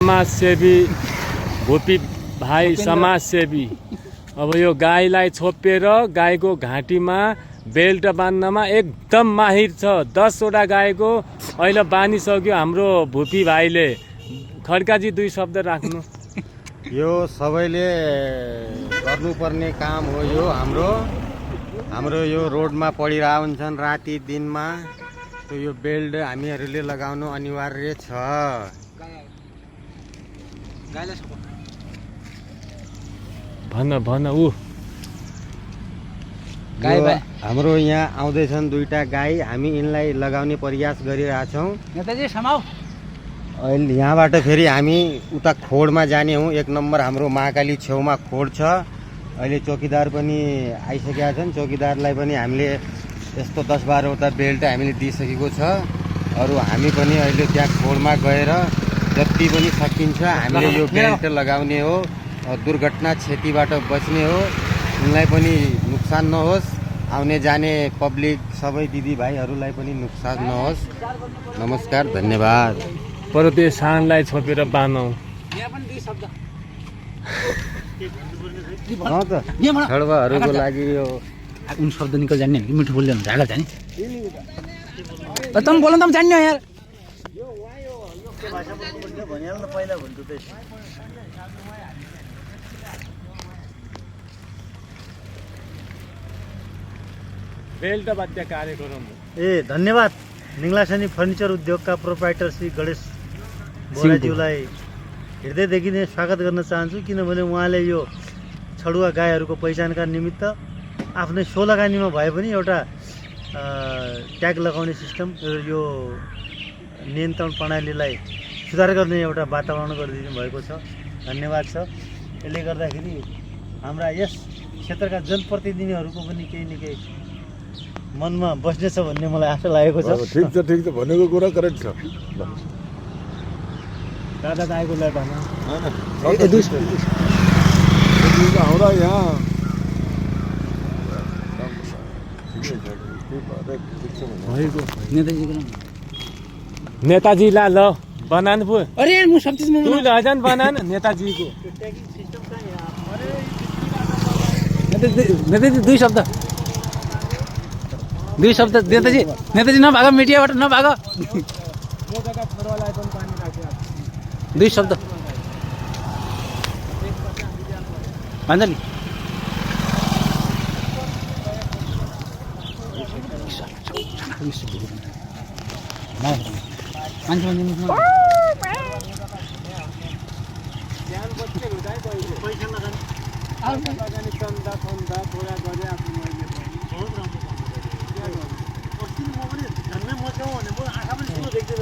समाजसेवी भुपी भाइ समाजसेवी। अब यो गाईलाई छोपेर गाईको घाँटीमा बेल्ट बान्नमा एकदम माहिर छ। 10 वटा गाईको अहिले बानिसक्यो हाम्रो भुपी भाइले। खड्काजी 2 शब्द राख्नु। यो सबैले गर्नुपर्ने काम हो। यो हाम्रो यो रोडमा पडिरहेको हुन्छन् राति दिनमा। तो यो बेल्ट हामीहरूले लगाउनु अनिवार्य छ। भन ऊ गाई हाम्रो यहाँ आउँदैछन् 2टा गाई। हामी यिनलाई लगाउने प्रयास गरिरहेछौँ। नेताजी समाऊ। अहिले यहाँबाट फेरि हामी उता खोडमा जाने हौँ। 1 नम्बर हाम्रो महाकाली छेउमा खोड छ। अहिले चौकीदार पनि आइसकेका छन्। चौकीदारलाई पनि हामीले यस्तो 10-12 वटा बेल्ट हामीले दिइसकेको छ। अरू हामी पनि अहिले त्यहाँ खोडमा गएर जति पनि सकिन्छ हामीले यो बेल्ट लगाउने हो। दुर्घटना क्षतिबाट बच्ने हो। उनलाई पनि नोक्सान नहोस्। आउने जाने पब्लिक सबै दिदीभाइहरूलाई पनि नोक्सान नहोस्। नमस्कार, धन्यवाद। पर त्यो सानलाई छोपेर बानौँ। खडुवाहरूको लागि यो उन शब्द निकल जाने कि मिठो बोल्दै हुन्छ हालत जाने। तँ बोल्न त जान्ने हो यार। बेल्ट बाध्य कार्यक्रम। धन्यवाद। निङ्लासनी फर्निचर उद्योगका प्रोप्राइटर श्री गणेश बोराज्यूलाई हृदयदेखि नै स्वागत गर्न चाहन्छु। किनभने उहाँले यो छडुवा गाईहरूको पहिचानका निमित्त आफ्नै सो लगानीमा भए पनि एउटा ट्याग लगाउने सिस्टम, यो नियन्त्रण प्रणालीलाई सुधार गर्ने एउटा वातावरण गरिदिनु भएको छ। धन्यवाद छ। यसले गर्दाखेरि हाम्रा यस क्षेत्रका जनप्रतिनिधिहरूको पनि केही न केही मनमा बस्नेछ भन्ने मलाई आशा लागेको छ। ठिक छ भनेको कुरा करेक्ट छ। दादा दाइको लाई भन। आउँदा यहाँ नेताजीलाई ल बनान पो। अरे यार म सब चीजमा तू लजन बनान नेताजीको। नेताजी 2 शब्द नेताजी नभाग मिडियाबाट नभाग। 2 शब्द भन्छ नि। आँखा पनि सुन्नु देख्दै